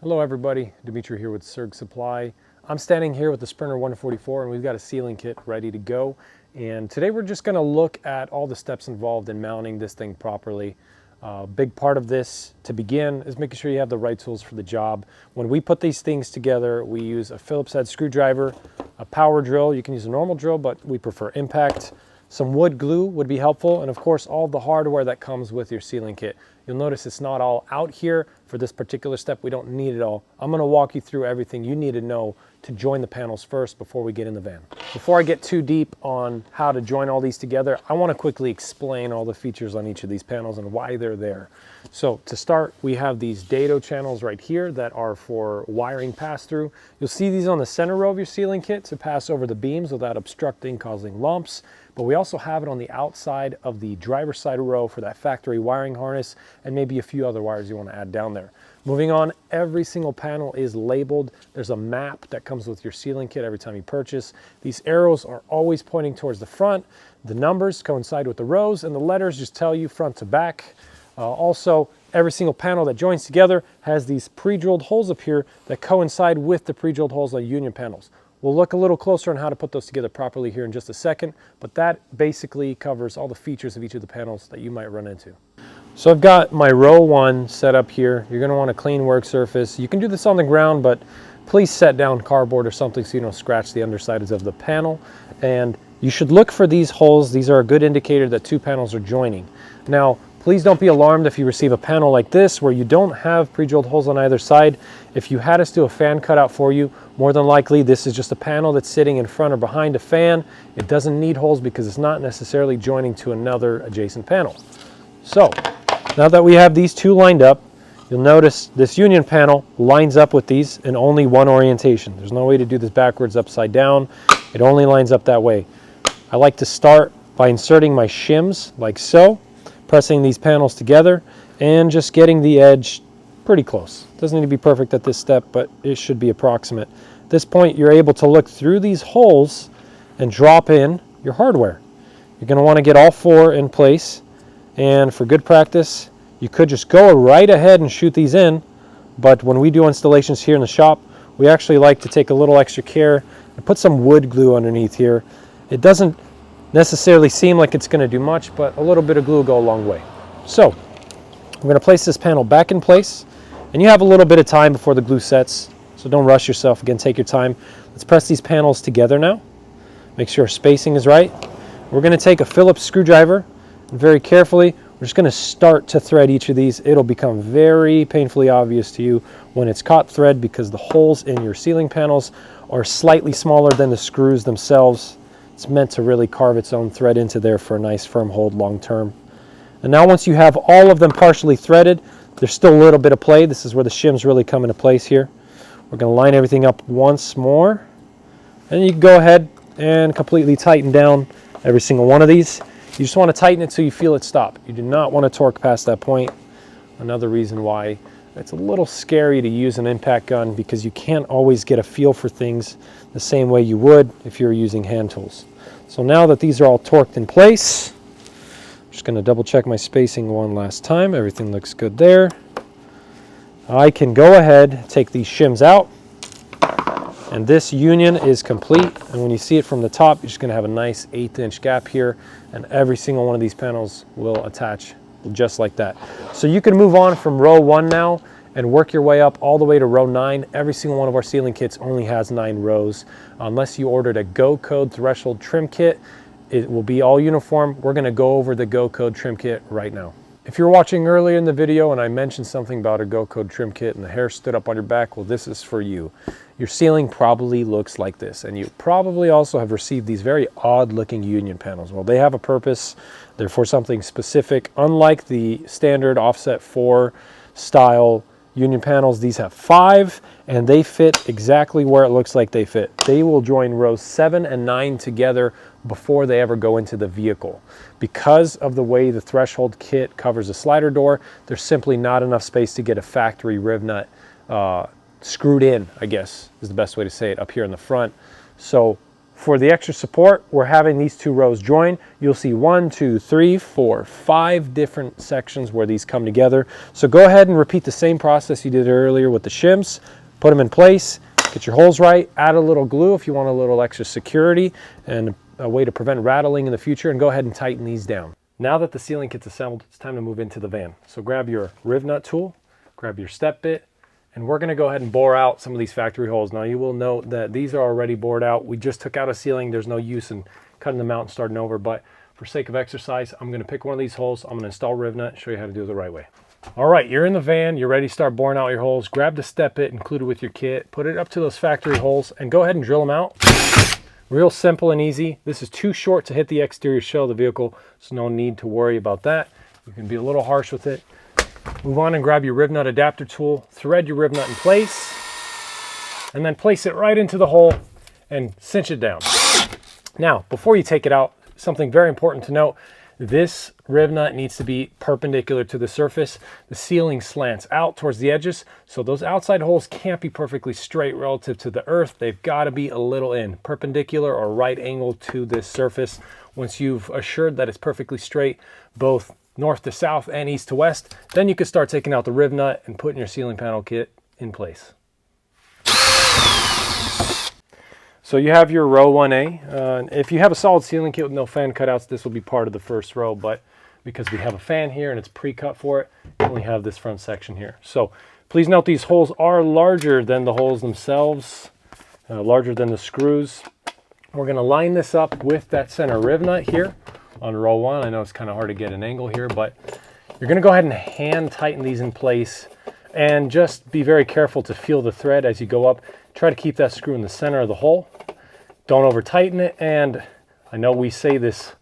Hello everybody, Dimitri here with Serg Supply. I'm standing here with the Sprinter 144 and we've got a sealing kit ready to go. And today we're just going to look at all the steps involved in mounting this thing properly. Big part of this to begin is making sure you have the right tools for the job. When we put these things together, we use a Phillips head screwdriver, a power drill. You can use a normal drill, but we prefer impact. Some wood glue would be helpful, and of course all the hardware that comes with your sealing kit. You'll notice it's not all out here for this particular step. We don't need it all. I'm going to walk you through everything you need to know to join the panels first before we get in the van. Before I get too deep on how to join all these together, I want to quickly explain all the features on each of these panels and why they're there. So to start, we have these dado channels right here that are for wiring pass-through. You'll see these on the center row of your sealing kit to pass over the beams without obstructing, causing lumps. But we also have it on the outside of the driver's side row for that factory wiring harness and maybe a few other wires you want to add down there. Moving on, every single panel is labeled. There's a map that comes with your sealing kit every time you purchase. These arrows are always pointing towards the front. The numbers coincide with the rows and the letters just tell you front to back. Also, every single panel that joins together has these pre-drilled holes up here that coincide with the pre-drilled holes on union panels. We'll look a little closer on how to put those together properly here in just a second, but that basically covers all the features of each of the panels that you might run into. So I've got my row 1 set up here. You're going to want a clean work surface. You can do this on the ground, but please set down cardboard or something so you don't scratch the undersides of the panel. And you should look for these holes. These are a good indicator that two panels are joining. Now, please don't be alarmed if you receive a panel like this where you don't have pre-drilled holes on either side. If you had us do a fan cutout for you, more than likely this is just a panel that's sitting in front or behind a fan. It doesn't need holes because it's not necessarily joining to another adjacent panel. So, now that we have these two lined up, you'll notice this union panel lines up with these in only one orientation. There's no way to do this backwards, upside down. It only lines up that way. I like to start by inserting my shims like so, pressing these panels together and just getting the edge pretty close. Doesn't need to be perfect at this step, but it should be approximate. At this point, you're able to look through these holes and drop in your hardware. You're going to want to get all four in place, and for good practice, you could just go right ahead and shoot these in, but when we do installations here in the shop, we actually like to take a little extra care and put some wood glue underneath here. It doesn't necessarily seem like it's going to do much, but a little bit of glue will go a long way. So I'm going to place this panel back in place, and you have a little bit of time before the glue sets, so don't rush yourself. Again, take your time. Let's press these panels together now. Make sure our spacing is right. We're going to take a Phillips screwdriver and very carefully we're just going to start to thread each of these. It'll become very painfully obvious to you when it's caught thread because the holes in your sealing panels are slightly smaller than the screws themselves. It's meant to really carve its own thread into there for a nice firm hold long term. And now once you have all of them partially threaded, there's still a little bit of play. This is where the shims really come into place here. We're going to line everything up once more. And you can go ahead and completely tighten down every single one of these. You just want to tighten it so you feel it stop. You do not want to torque past that point. Another reason why it's a little scary to use an impact gun because you can't always get a feel for things the same way you would if you were using hand tools. So now that these are all torqued in place, I'm just going to double check my spacing one last time. Everything looks good there. I can go ahead, take these shims out, and this union is complete. And when you see it from the top, you're just going to have a nice 1/8" gap here, and every single one of these panels will attach just like that. So you can move on from row 1 now and work your way up all the way to row 9. Every single one of our sealing kits only has 9 rows. Unless you ordered a Go Code threshold trim kit, it will be all uniform. We're going to go over the Go Code trim kit right now. If you're watching earlier in the video and I mentioned something about a Go Code trim kit and the hair stood up on your back, well, this is for you. Your ceiling probably looks like this, and you probably also have received these very odd looking union panels. Well, they have a purpose. They're for something specific. Unlike the standard offset 4 style union panels, these have 5, and they fit exactly where it looks like they fit. They will join rows 7 and 9 together before they ever go into the vehicle. Because of the way the threshold kit covers a slider door, there's simply not enough space to get a factory riv nut screwed in, I guess is the best way to say it, up here in the front. So For the extra support, we're having these two rows join. You'll see 1, 2, 3, 4, 5 different sections where these come together. So go ahead and repeat the same process you did earlier with the shims. Put them in place, get your holes right, add a little glue if you want a little extra security and a way to prevent rattling in the future, and go ahead and tighten these down. Now that the ceiling kit's assembled, it's time to move into the van. So grab your riv nut tool, grab your step bit, and we're going to go ahead and bore out some of these factory holes. Now you will note that these are already bored out. We just took out a ceiling. There's no use in cutting them out and starting over, but for sake of exercise, I'm going to pick one of these holes. I'm going to install riv nut and show you how to do it the right way. All right, you're in the van. You're ready to start boring out your holes. Grab the step bit included with your kit, put it up to those factory holes, and go ahead and drill them out. Real simple and easy. This is too short to hit the exterior shell of the vehicle, so no need to worry about that. You can be a little harsh with it. Move on and grab your riv nut adapter tool, thread your riv nut in place, and then place it right into the hole and cinch it down. Now, before you take it out, something very important to note, this riv nut needs to be perpendicular to the surface. The ceiling slants out towards the edges, so those outside holes can't be perfectly straight relative to the earth. They've got to be a little in, perpendicular or right angle to this surface. Once you've assured that it's perfectly straight, both north to south and east to west, then you can start taking out the riv nut and putting your ceiling panel kit in place. So you have your row 1A. If you have a solid ceiling kit with no fan cutouts, this will be part of the first row, but because we have a fan here and it's pre-cut for it, you only have this front section here. So please note these holes are larger than the holes themselves, larger than the screws. We're going to line this up with that center riv nut here on row 1. I know it's kind of hard to get an angle here, but you're going to go ahead and hand tighten these in place, and just be very careful to feel the thread as you go up. Try to keep that screw in the center of the hole. Don't over tighten it, and I know we say this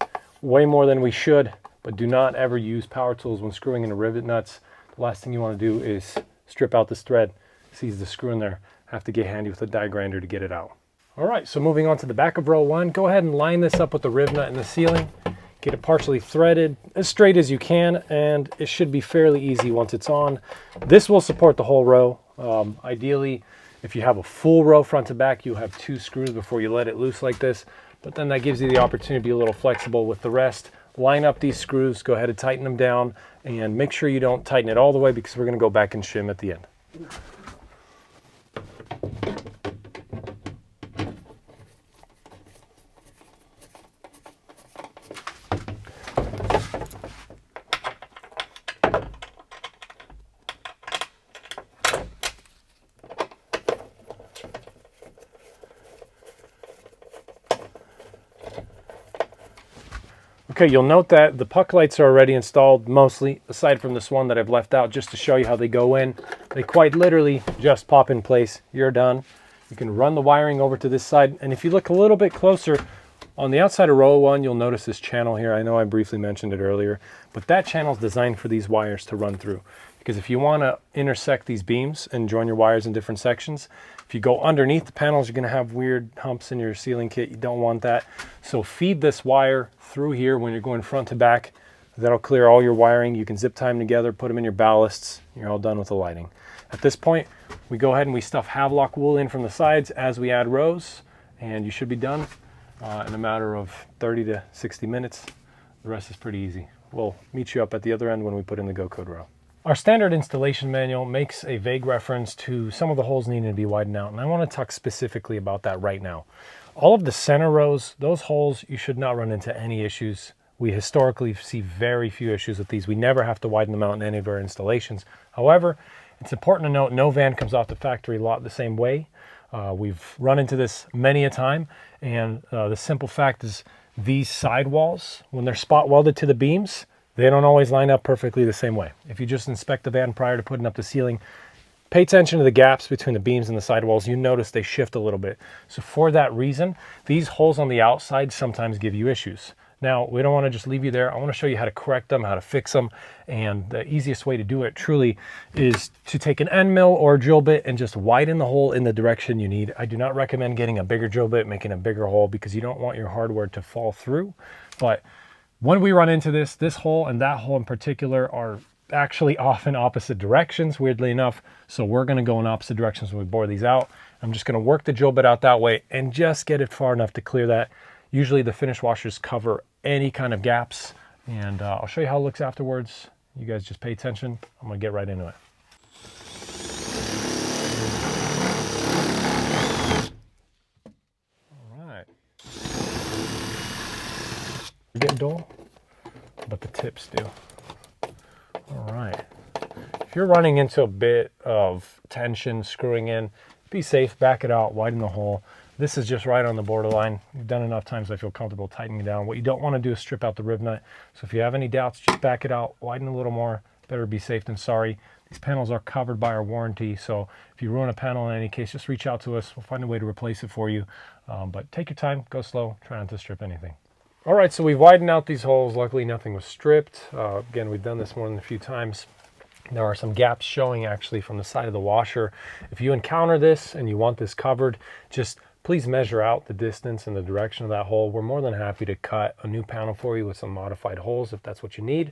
way more than we should, but do not ever use power tools when screwing into rivet nuts. The last thing you want to do is strip out this thread, seize the screw in there, have to get handy with a die grinder to get it out. All right, so moving on to the back of row 1, go ahead and line this up with the riv nut in the ceiling. Get it partially threaded as straight as you can, and it should be fairly easy once it's on. This will support the whole row. Ideally, if you have a full row front to back, you'll have 2 screws before you let it loose like this, but then that gives you the opportunity to be a little flexible with the rest. Line up these screws, go ahead and tighten them down, and make sure you don't tighten it all the way because we're going to go back and shim at the end. Okay, you'll note that the puck lights are already installed mostly, aside from this one that I've left out just to show you how they go in. They quite literally just pop in place. You're done. You can run the wiring over to this side, and if you look a little bit closer, on the outside of row 1, you'll notice this channel here. I know I briefly mentioned it earlier, but that channel is designed for these wires to run through. Because if you want to intersect these beams and join your wires in different sections, if you go underneath the panels, you're going to have weird humps in your ceiling kit. You don't want that. So feed this wire through here when you're going front to back. That'll clear all your wiring. You can zip tie them together, put them in your ballasts. You're all done with the lighting. At this point, we go ahead and we stuff Havelock wool in from the sides as we add rows, and you should be done in a matter of 30 to 60 minutes. The rest is pretty easy. We'll meet you up at the other end when we put in the Go Code row. Our standard installation manual makes a vague reference to some of the holes needing to be widened out, and I want to talk specifically about that right now. All of the center rows, those holes, you should not run into any issues. We historically see very few issues with these. We never have to widen them out in any of our installations. However, it's important to note no van comes off the factory lot the same way. We've run into this many a time, and the simple fact is these sidewalls, when they're spot welded to the beams, they don't always line up perfectly the same way. If you just inspect the van prior to putting up the ceiling, pay attention to the gaps between the beams and the sidewalls. You notice they shift a little bit. So for that reason, these holes on the outside sometimes give you issues. Now, we don't want to just leave you there. I want to show you how to correct them, how to fix them. And the easiest way to do it truly is to take an end mill or a drill bit and just widen the hole in the direction you need. I do not recommend getting a bigger drill bit, making a bigger hole, because you don't want your hardware to fall through. But when we run into this hole and that hole in particular are actually off in opposite directions, weirdly enough. So we're going to go in opposite directions when we bore these out. I'm just going to work the drill bit out that way and just get it far enough to clear that. Usually the finish washers cover any kind of gaps, and I'll show you how it looks afterwards. You guys just pay attention. I'm going to get right into it. All right. You're getting dull, but the tips do. All right. If you're running into a bit of tension screwing in, be safe, back it out, widen the hole. This is just right on the borderline. You've done enough times I feel comfortable tightening it down. What you don't want to do is strip out the rib nut. So if you have any doubts, just back it out, widen a little more. Better be safe than sorry. These panels are covered by our warranty, so if you ruin a panel in any case, just reach out to us. We'll find a way to replace it for you. But take your time, go slow, try not to strip anything. All right, so we've widened out these holes. Luckily, nothing was stripped. Again, we've done this more than a few times. There are some gaps showing actually from the side of the washer. If you encounter this and you want this covered, just please measure out the distance and the direction of that hole. We're more than happy to cut a new panel for you with some modified holes if that's what you need.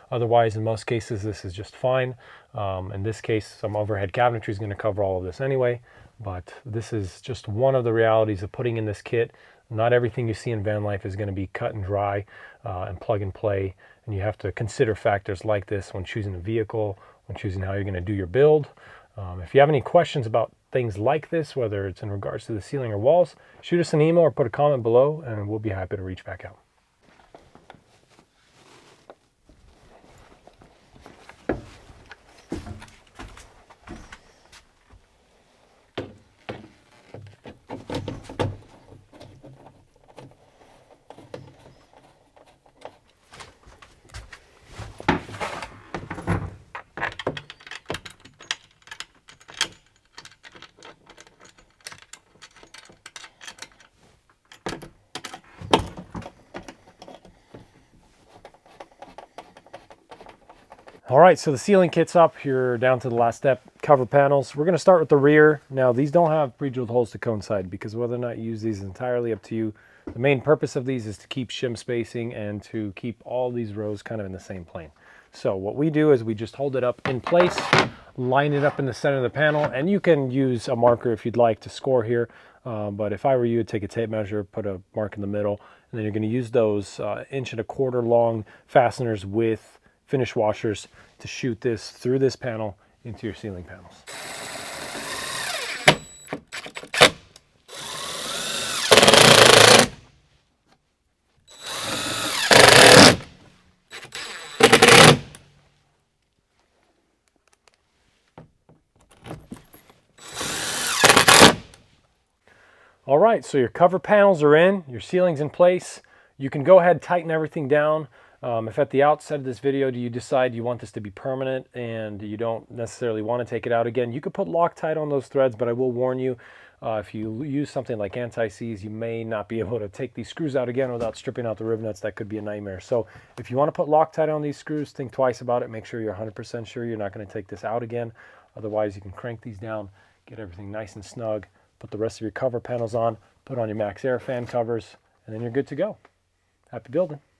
Otherwise, in most cases, this is just fine. In this case, some overhead cabinetry is going to cover all of this anyway, but this is just one of the realities of putting in this kit. Not everything you see in van life is going to be cut and dry and plug and play, and you have to consider factors like this when choosing a vehicle, when choosing how you're going to do your build. If you have any questions about things like this, whether it's in regards to the ceiling or walls, shoot us an email or put a comment below, and we'll be happy to reach back out. All right, so the ceiling kit's up. You're down to the last step, cover panels. We're gonna start with the rear. Now, these don't have pre-drilled holes to coincide because whether or not you use these is entirely up to you. The main purpose of these is to keep shim spacing and to keep all these rows kind of in the same plane. So what we do is we just hold it up in place, line it up in the center of the panel, and you can use a marker if you'd like to score here. But if I were you, I'd take a tape measure, put a mark in the middle, and then you're gonna use those 1.25-inch long fasteners with finish washers to shoot this through this panel into your ceiling panels. All right, so your cover panels are in, your ceiling's in place. You can go ahead and tighten everything down. If at the outset of this video you decide you want this to be permanent and you don't necessarily want to take it out again, you could put Loctite on those threads, but I will warn you, if you use something like anti-seize, you may not be able to take these screws out again without stripping out the rib nuts. That could be a nightmare. So if you want to put Loctite on these screws, think twice about it. Make sure you're 100% sure you're not going to take this out again. Otherwise, you can crank these down, get everything nice and snug, put the rest of your cover panels on, put on your Max Air fan covers, and then you're good to go. Happy building.